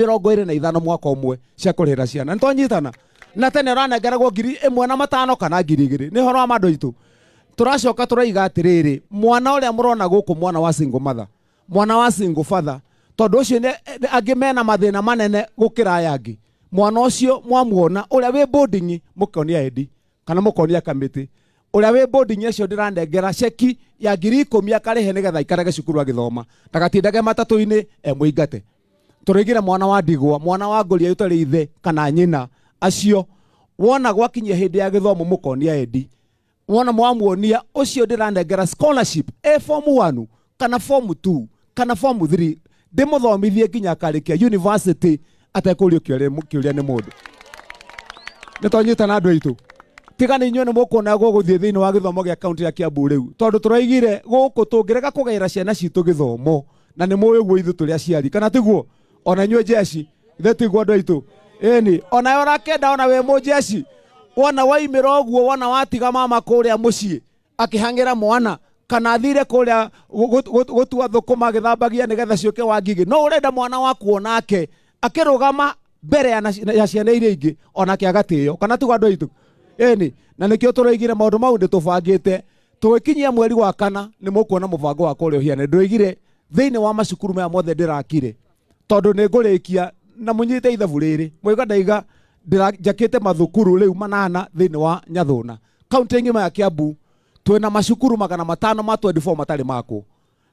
25 mwaka umwe cia kurihira ciana ntonyitana na tene ranengeragwo 1,500 kana 2,000 ni horo wa mandu itu turacoka turaiga atiriri mwana uria murona guku mwana wa single mother mwana wa single father tondu ucio ni angimena mathina manene gukira ayangi mwana ucio mwamuona uria wi boarding mukonia edi kana mukonia kamiti uria wi boarding acio ndiranengera ceki ya 10,000 akarihe nigetha ikarage cukuru agithoma ndagatindage matatu-ini muingate turigire mwana wa ndigwa mwana wa ngoria utari ithe kana nyina acio wona gwakinyia hindi ya githomo mukonia edi wona mwamuonia ucio ndiranengera scholarship form 1 kana form 2 kana form 3 ndimuthomithie nginya akarikia university atekurio kiuria ni mundu nitonyitana andu aitu tigana inyuĩ nĩ mũkuona gũgũthiĩ thĩinĩ wa gĩthomo gĩa kaunti ya Kiambu rĩu tondũ tũraigire gũkũ tũngĩrega kũgaĩra ciana citũ gĩthomo na nĩ mũĩ ũguo ithu tũrĩ aciari kana tiguo ona inyuĩ njeci ithe tiguo andũ aitũ ĩni ona yo rakenda ona we mũnjeci wona waimĩra ũguo wona watiga mama kũrĩa mũciĩ akĩhang'ĩra mwana kana athire kũrĩa gũtua thũkũma agĩthambagia nĩgetha ciũke Wangigĩ no ũrenda mwana waku onake akĩrũgama mbere ya ciana iria ingĩ onake agatĩo kana tiguo andũ aitũ eni na nikio turaigire maundu mau nditubangite tugikinyia mweri wa kana ni mukuona mubango wa kuria hiane ndoigire thiini wa macukuru maya mothe ndirakire tondu ni ngurikia na munyite ithabu riri mwiga ndaiga ndirajakite mathukuru riu manana thiini wa Nyathuna kaunti ngima ya Kiambu twina macukuru 500 ma 24 matari mako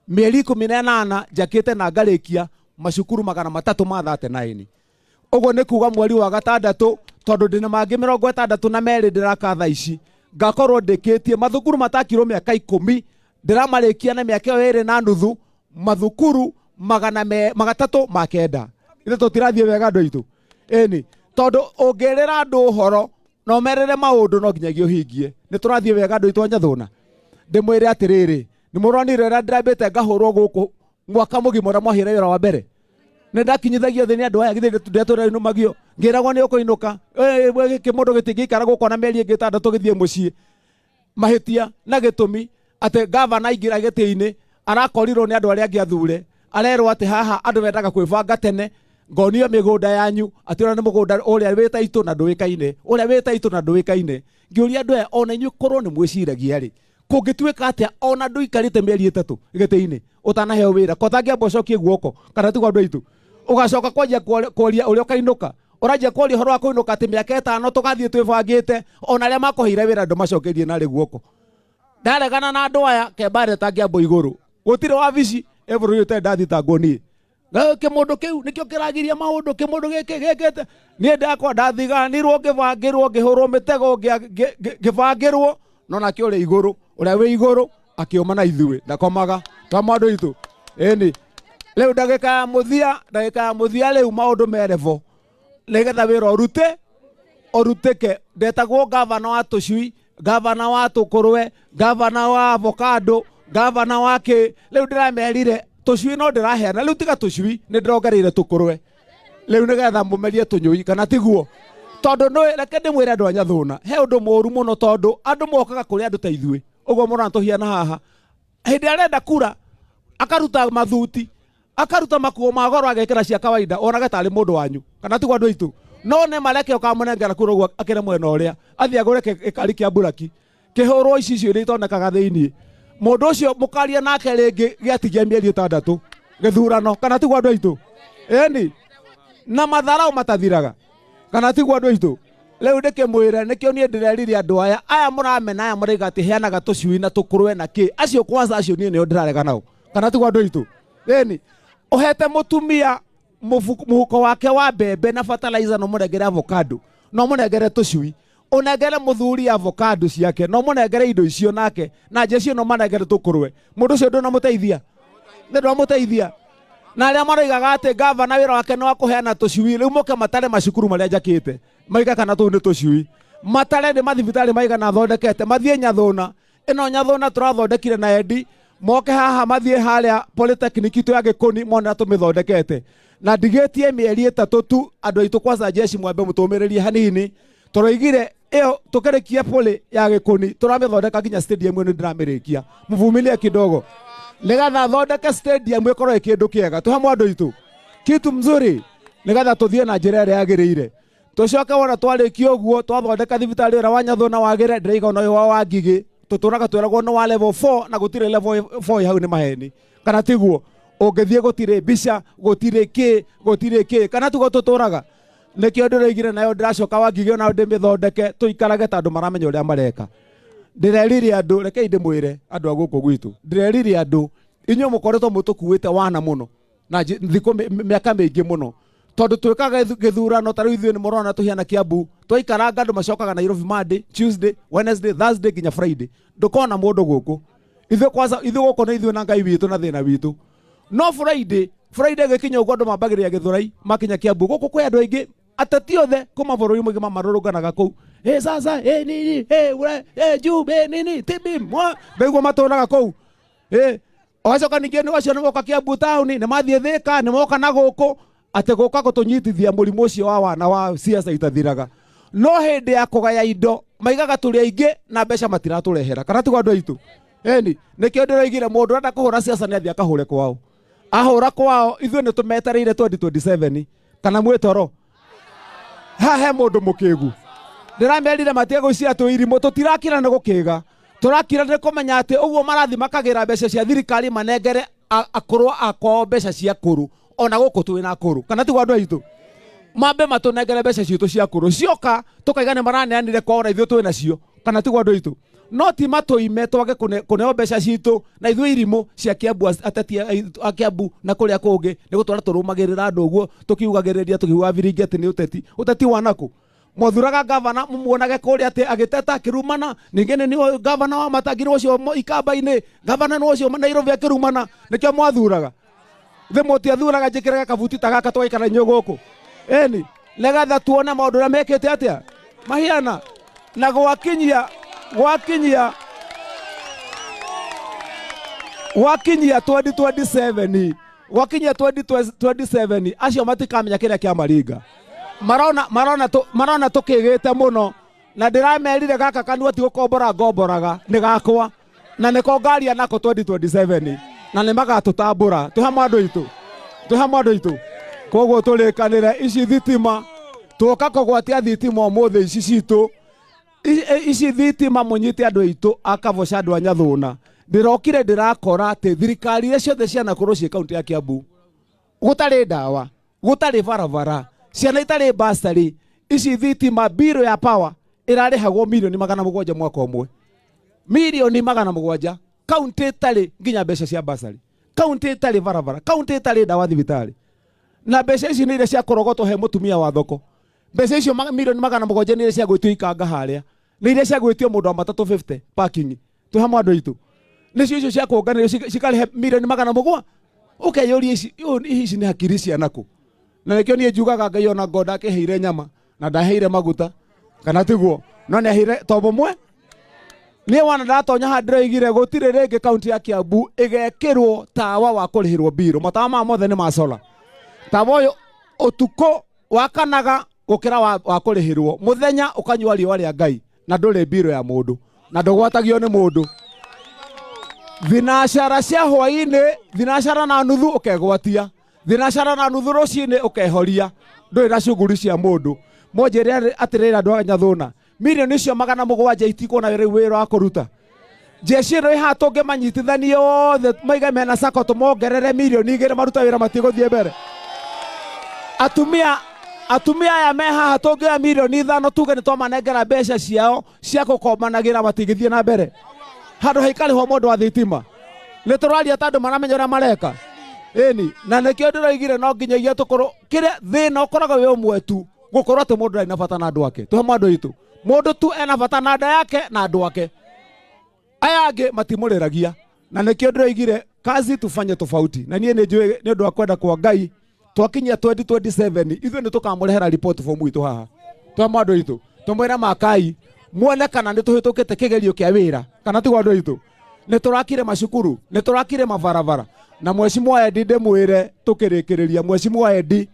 mieri 18 jakite na ngarikia macukuru 300 ma 39 ugo ni kuga mweri wa gatandatu tondu ndina mangi 62 ndiraka tha ici ngakorwo ndikitie mathukuru matakirwo miaka 10 ndiramarikia na miaka 2.5 mathukuru 300 makenda ithe tutirathie wega andu aitu eni tondu ungirira andu uhoro no merere maundu no nginya giuhingie ni turathie wega andu aitu Nyathuna ndimwire atiriri ni muronire ra ndirambite ngahurwo guku mwaka mugimo ra mwahire wira wa mbere ndakinyithagia thini andu aya githire ndeturenu magio ngiragwo ni ukuinuka kimundu gitingikara guko na meri ingi 6 githie mucii mahitia na gitumi ate governor ingira giti-ini arakorirwo ni andu aria angi athure arerwo ati haha andu wendaga kwibanga tene ngonio migunda yanyu ati ona ni mugunda uria wita itu na nduikaine uria wita itu na nduikaine ngiuria andu aya ona inyu korwo ni mwiciragia ri kungituika atia ona nduikarite meri 3 giti-ini utanaheo wira kothangia mbocokie guoko kana tigo andu aitu ugacoka kwanjia kuoria uria ukainuka uranjia kuoria horo wa kuinuka ati miaka 5 tugathie twibangite ona aria makohire wira ndu macokerie nari guoko ndaregana na andu aya kembare tangiambo iguru gutire wabici every time ndathitangwo nie kimundu kiu nikio kiragiria maundu kimundu gikigete nie ndakwa ndathiganirwo ngibangirwo ngihurwo mitego ngibangirwo no nakio uri iguru uria wi iguru akiuma na ithuĩ ndakomaga twa andu itu eni leo ndagika ya muthia leo maundu merevo nigetha wira oruteke ndetagwo gavana wa tucui gavana wa tukurwe gavana wa avocado gavana wa ki leo ndiramerire tucui no ndiraheana leo tiga tucui ni ndirongereire tukurwe leo nigetha mumerie tunyui kana tiguo tondu no reke ndimwire andu a Nyathuna he undu moru muno tondu andu mokaga kuri andu ta ithuĩ uguo murona tuhiana haha hindi arenda kura akaruta mathuti akaruta makuo magoro agekera cia kawaida onaga tari mundu wanyu kana tigo andu aitu no ne mareke ukamunengera kura uguo akire mwena uria athia agure ikari kia buraki kihurwo ici cio itonekaga thiini mundu ucio mukaria nake ringi giatigia mieri 6 githurano kana tigo andu aitu eni na matharau matathiraga kana tigo andu aitu leo ndikimwira nikio nie ndirerire andu aya muramena aya muriga ati heanaga tucui na tukurwe na ki acio kwanza acio nie nio ndirarega nao kana tigo andu aitu eni uhete mutumia muhuko wake wa mbembe na fertilizer no munengere avocado no munengere tucui unengere muthuri avocado ciake no munengere indo icio nake na jecio no manengere tukurwe mundu ucio ndu na muteithia ndu muteithia na aria maroigaga ati gavana wira wake no akuheana tucui riu muke matare macukuru maria njakite maiga kana tu ni tucui matare ni mathibitari maiga na thondekete mathie Nyathuna ino Nyathuna turathondekire na endi moke haha mathie haria polytechnic tu ya Gikuni mona tumithondekete na ndigetie mieri 3 tu andu aitu kwanza jeshi mwambe mutumiririe hanini turaigire iyo tukerekia pole ya Gikuni turamithondeka nginya stadium ni ndiramirikia muvumilie kidogo legatha thondeka stadium ikorwo ikindu kiega tu hamwe andu aitu kitu mzuri nigetha tuthie na njira ĩrĩa yagĩrĩire. Tucoke wona twarĩkia ũguo twathondeka thibitarĩ ũrĩa wa Nyathũna wagĩre ndĩraiga ona ũyũ wa Ngigĩ tutũraga twĩragwo nĩ wa level 4 na gũtirĩ level 4 hau nĩ maheni kana tiguo ũngĩthiĩ gũtirĩ mbica gũtirĩ kĩ kana tiguo tutũraga nĩkĩo ndĩraigire nayo ndĩracoka wa Ngigĩ ona ndĩmĩthondeke tũikarage tondũ maramenya ũrĩa mareka. Ndĩrerire andũ rekei ndĩmwĩre andũ a gũkũ gwitũ ndĩrerire andũ inyuĩ mũkoretwo mũtũkuĩte wana mũno na thikũ mĩaka mĩingĩ mũno tondu twikaga githurano ta riu ithuĩ nĩ mũrona tũhiana Kiambu twaikaranga andũ macokaga Nairobi Monday, Tuesday, Wednesday, Thursday nginya Friday ndukona mũndũ gũkũ ithuĩ gũkũ nĩ ithuĩ na Ngai witũ na thĩna witũ no Friday gĩkinya ũguo andũ mambagĩrĩria Gĩthũrai makinya Kiambu gũkũ kwĩ andũ aingĩ ateti othe kuma bũrũri mũgima marũrũnganaga kũu sasa nini ure jube nini tibi mbegwo matũraga kũu ocoka ningĩ nĩ wacio nĩ moka Kiambu town nĩ mathiĩ Thĩka nĩ moka na gũkũ ate gũka gũtũnyitithia mũrimũ ũcio wa wana wa siasa itathiraga no hĩndĩ ya kũgaya indo maigaga tũrĩ aingĩ na mbeca matiratũrehera kana tigo andũ aitũ nĩkĩo ndĩroigire mũndũ arenda kũhũra siasa nĩ athiĩ akahũre kwao ahũra kwao ithuĩ nĩ tũmetereire 2027 kana mwĩtoro he mũndũ mũkĩgu ndĩramerire matige gũcia tũirimũ tũtirakira nĩ gũkĩga tũrakira nĩ kũmenya atĩ ũguo marathi makagĩra mbeca cia thirikari manengere akũrũ akwao mbeca cia kũrũ ona gũkũ twĩ na kũrũ kana tigo andũ aitũ mambe matũnengere mbeca citũ cia kũrũ cioka tukaiga nĩ maraneanire kwao na ithuĩ twĩ nacio kana tigo andũ aitũ no ti matũime twage kũneo mbeca citũ na ithuĩ irimũ cia Kiambu ateti a Kiambu na kũrĩa kũngĩ nĩ gũtwara tũrũmagĩrĩra andũ ũguo tũkiugagĩrĩria tũkiuga viringi atĩ nĩ ũteti wa nakũ mwathuraga gavana mumuonage kũrĩa atĩ agĩteta akĩrumana ningĩ nĩ gavana wa Matangiri ũcio Ikamba-inĩ gavana nĩ ũcio Nairobi akĩrumana nĩkĩo mwathuraga the moti athuraga njĩkĩraga kabuti ta gaka twaikara inyuĩ gũkũ nĩgetha tuone maũndũ ũrĩa mekĩte atĩa mahiana na gwakinyia 2027 acio matikamenya kĩrĩa kĩamaringa marona tũkĩgĩte mũno na ndĩramerire gaka kanua ti gũkombora ngomboraga nĩ gakwa na nĩko ngaria nako 2027 na nĩ magatũtambũra twĩ hamwe andũ aitũ koguo tũrĩkanĩre ici thitima tũka kũgwatia thitima ũmũthĩ ici citũ ici thitima mũnyite andũ aitũ akavoca andũ a Nyathũna ndĩrokire ndĩrakora atĩ thirikari iria ciothe cia Nakuru ciĩ kaunti ya Kiambu gũtarĩ ndawa gũtarĩ barabara ciana itarĩ basari ici thitima biro ya power ĩrarĩhagwo milioni 700 mwaka ũmwe milioni 700 kaunti itarĩ nginya mbeca cia basari kaunti itarĩ barabara kaunti itarĩ ndawa thibitarĩ na mbeca ici nĩ iria cia kũrogotwo he mũtumia wa thoko mbeca icio milioni 700 nĩ iria cia gwĩtio ikanga harĩa nĩ iria cia gwĩtio mũndũ wa matatũ 50 parking twĩ hamwe andũ aitũ nĩcio icio cia kũnganĩrio cikarĩhe milioni 700 ũkeyũria ici nĩ hakiri cia nakũ na nĩkĩo niĩ njugaga Ngai ona ngo ndakĩheire nyama na ndaheire maguta kana tiguo no nĩ aheire tombo mwe niĩ wana ndatonya handũ ndĩroigire gũtirĩ rĩngĩ kaunti ya Kiambu ĩgekĩrwo tawa wa kũrĩhĩrwo biro matawa ma mothe nĩ macola tawa ũyũ ũtukũ wakanaga gũkĩra wa kũrĩhĩrwo mũthenya ũkanyua riũa rĩa Ngai na ndũrĩ biro ya mũndũ na ndũgwatagio nĩ mũndũ thinacara cia hwaĩ-inĩ thinacara na nuthu ũkegwatia thinacara na nuthu rũcinĩ ũkehoria ndũrĩ na cuguri cia mũndũ monjĩre atĩrĩra andũ a Nyathũna milioni icio 700 itikuona wĩra wa kũruta jeshi ĩno ĩha tũngĩmanyitithanie othe maiga mena sako tũmongerere milioni 2 maruta wĩra matigũthiĩ mbere atumia aya me haha tũngĩoya milioni 5 tuge nĩ twamanengera mbeca ciao cia gũkombanagĩra matigĩthiĩ na mbere handũ haikarĩhwo mũndũ wa thitima nĩ tũraria ta andũ maramenya ũrĩa mareka na nĩkĩo ndĩroigire no nginyagia tũkorwo kĩrĩa thĩna ũkoragwo wĩ ũmwe tu gũkorwo atĩ mũndũ arĩ na bata na andũ ake twĩ hamwe andũ aitũ mũndũ tu ena bata na nda yake na andũ ake aya angĩ matimũrĩragia na nĩkĩo ndĩroigire kazi tufanye tofauti na niĩ nĩnjũĩ nĩ ũndũ wa kwenda kwa Ngai twakinyia 2027 ithuĩ nĩ tũkamũrehera report form itũ haha twĩ hamwe andũ aitũ tũmwĩre makai muone kana nĩ tũhĩtũkĩte kĩgerio kĩa wĩra kana tigo andũ aitũ nĩ tũrakire macukuru nĩ tũrakire mabarabara na Mheshimiwa Edi ndĩmwĩre tũkĩrĩkĩrĩria Mheshimiwa Edi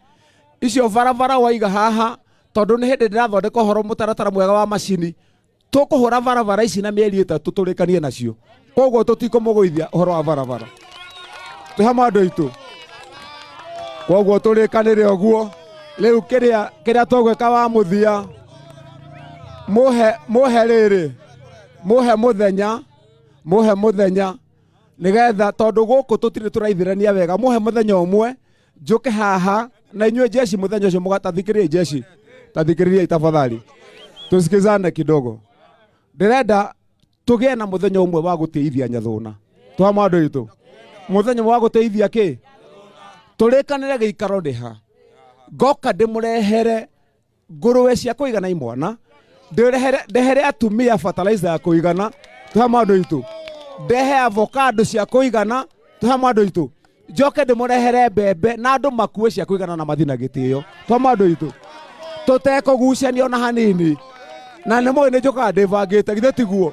icio barabara waiga haha tondũ nĩ hĩndĩ ndĩrathondeka ũhoro mũtaratara mwega wa macini tũkũhũra barabara ici na mĩeri 3 tũrĩkanie nacio koguo tũtikũmũgũithia ũhoro wa barabara twĩ hamwe andũ aitũ koguo tũrĩkanĩre ũguo Leu kiria tugwika wa muthia muhe riri muhe muthenya nigetha tondu guku tutire turaithirania wega muhe muthenya umwe njuke haha na inywe jeshi muthenya ucio mugatathikirie jeshi tathikiririe tafadhali tusikizane kidogo ndirenda tugie na muthenya umwe wa guteithia Nyathuna twama andu itu muthenya wa guteithia ki turikanire giikaro ndiha ngoka ndimurehere nguruwe cia kuigana imwana ndehere atumia fertilizer ya kuigana twama andu itu ndehe avocado cia kuigana twama andu itu njoke ndimurehere mbembe na andu makue cia kuigana na mathina gitio twama andu itu tutekugucanio na hanini na nä må nä njå kaga ndä bangä te githä tiguo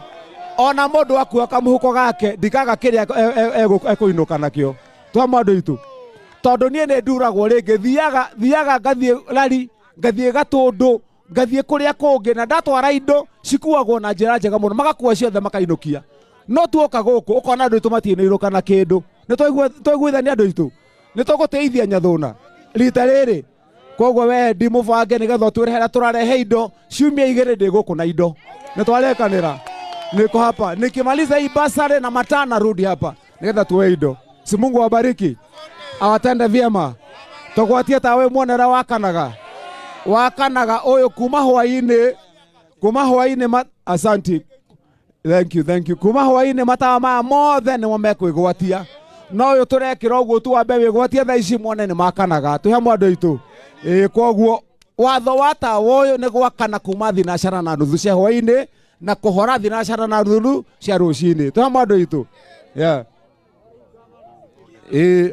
ona må ndå akua kamuhuko gake ndikaga kä rä a ekå inå ka nakä twama andå itå tondå niä nä nduragwo rä ngä thiaga ngathiä rari ngathiä gatå ndå ngathiä kå rä a kå ngä na ndatwara indo cikuagwo na njä ra njega må no magakua ciothe makainå kia no tuoka gå kå å kona andå itå matinä irå kana kä ndå nä twaiguithania andå itå nä tågå teithia Nyathuna rita rä rä koguo we ndi mubange nigetha twirehera turarehe indo ciumia igiri ndi guku na indo nitwarekanira niko hapa nikimaliza hii basare na matana rudi hapa nigetha tuwe indo si Mungu awabariki awatende vyema tugwatie tawe muonera wakanaga uyu kuma hwaini asanti thank you kuma hwaini matawa ma mothe ni mekwigwatia no uyu turekira uguo tuambe wigwatie tha ici muone ni makanaga tuhe mwandu itu koguo watho wa tawa uyu ni gwakana kuma thinacara na nuthu cia hwaini na kuhora thinacara na nuthu cia rucini tuhe mwandu itu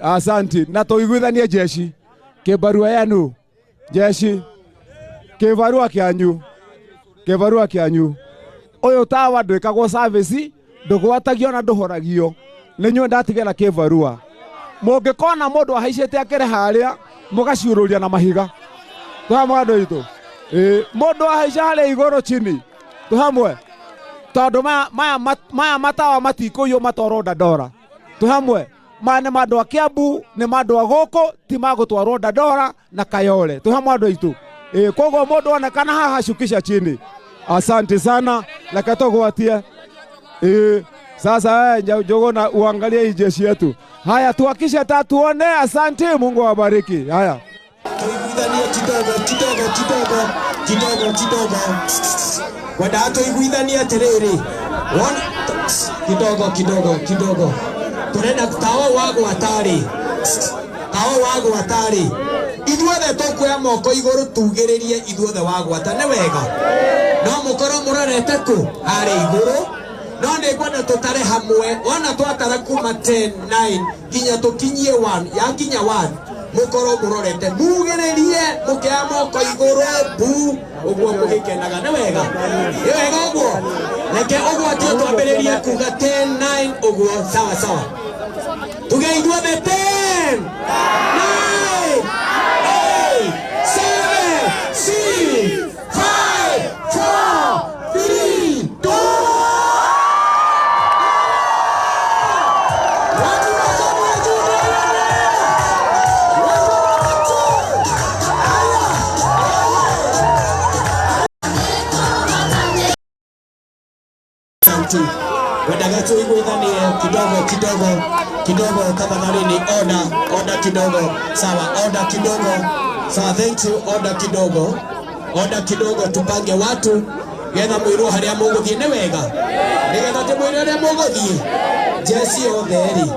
asanti na tuiguithanie jeshi kibarua yanu jeshi kibarua kianyu uyu tawa ndwikagwo service ndugwatagio na nduhoragio nä nyue ndatigera kä barua må ngä kona må ndå ahaicä te akä re harä a må gaciå rå ria na mahiga tå hamwe andå itå må ndå ahaica harä a igå rå chini tå hamwe tondå maya matawa matikå iyå matwarwo Dandora tå hamwe maya nä mandå a kä ambu nä mandå a gå kå ti magå twarwo Dandora na Kayole tå hamwe andå itå koguo må ndå onekana haha cukisha chini asante sana leke tå gwatie sasa Njogona uangalie hii jeshi yetu. Haya tuhakishe tuone. Asante, Mungu awabariki. Haya. Wadato iguithania terere. Kidogo. Turenda tawa wago atari. Ithuothe tukuya moko iguru tugiririe ithuothe wagwata ne wega. No mukoro murarete ku ari iguru. No nä ngwenda tå tare hamwe ona twatara kuma 10-9 nginya tå kinyie 1 ya nginya 1 må korwo må rorete mugä rä rie må kä a moko igå rå mbu å guo må gä kenaga nä wega å guo reke å guo tio twambä rä rie kuga 10-9 å guo sawa tå ge ithuothe 10-9 7-6 5-4 3-2 Wadaga tuiguithanie kidogo tafadhali ni order kidogo sawa thank you order kidogo tupange watu getha mwirwo haria muguthie ne wega nigetha te mwirwo haria muguthie jesi otheri